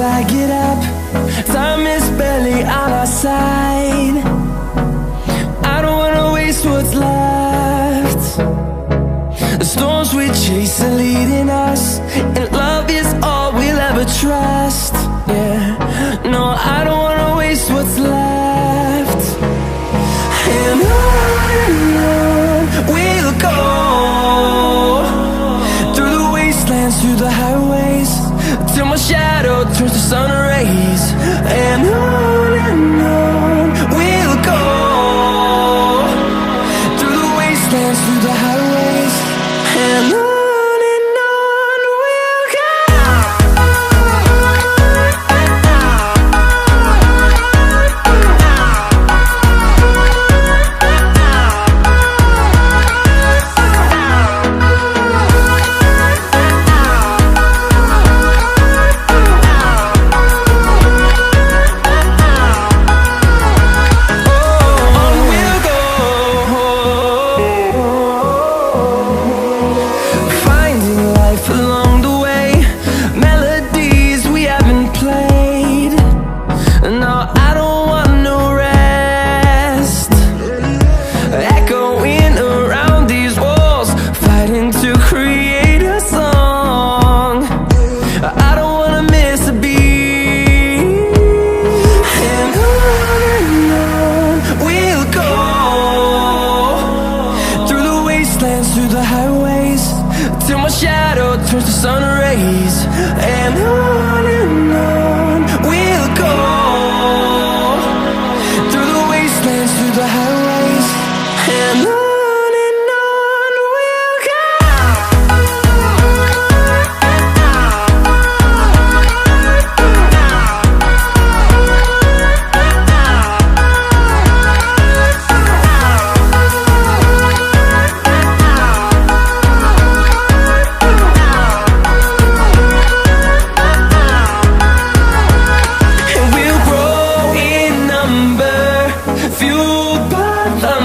I get up. Time is barely on our side. I don't wanna waste what's left. The storms we chase are leading us, and love is all we'll ever trust. Yeah, no, I don't wanna waste what's left. And on we'll go, through the wastelands, through the highways, till my shadow turns to sun rays. And on we'll go, through the wastelands, through the highways, and on we'll go. Through the highways, till my shadow turns to sun rays. And on we'll go, through the wastelands, through the highways, and on we'll go.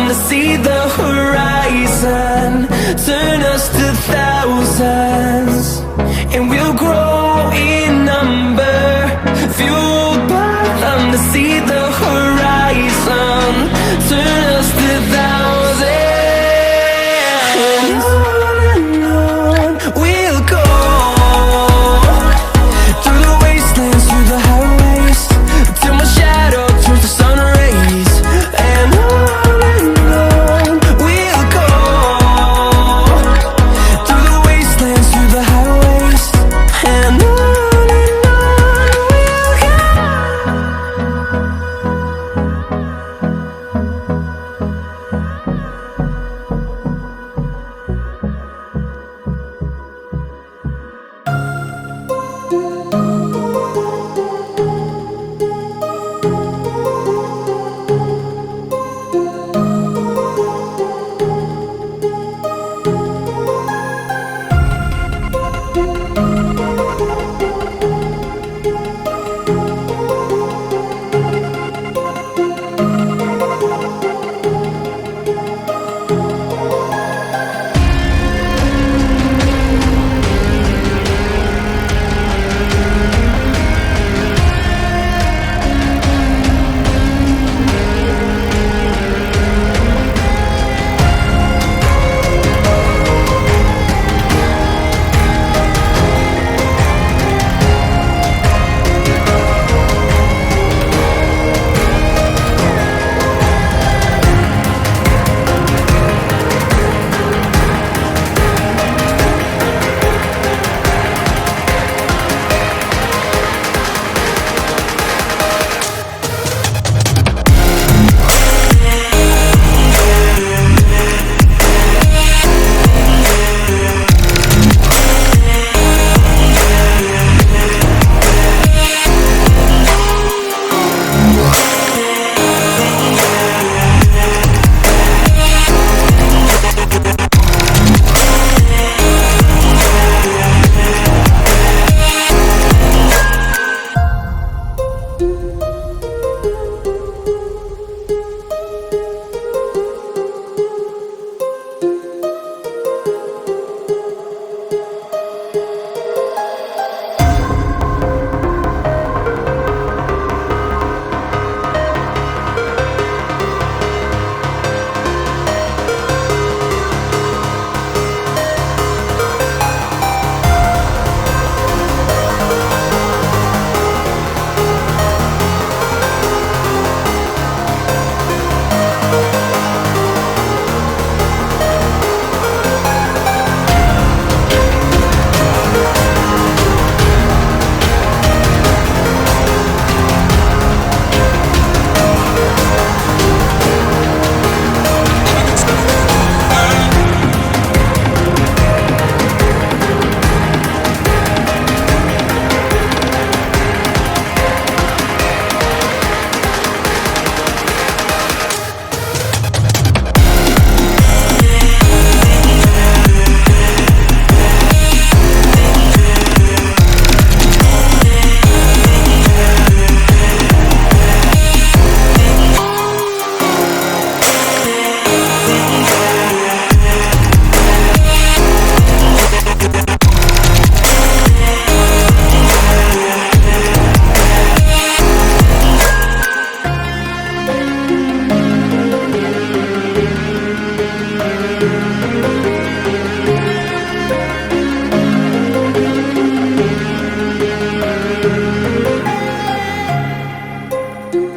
To see the horizon turn us to thousands, and we'll grow in number, fueled by them. To see the horizon turn us to thousands, and on we'll go, through the wastelands, through the highways, till my shadow turns to sun rays. And on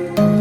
you.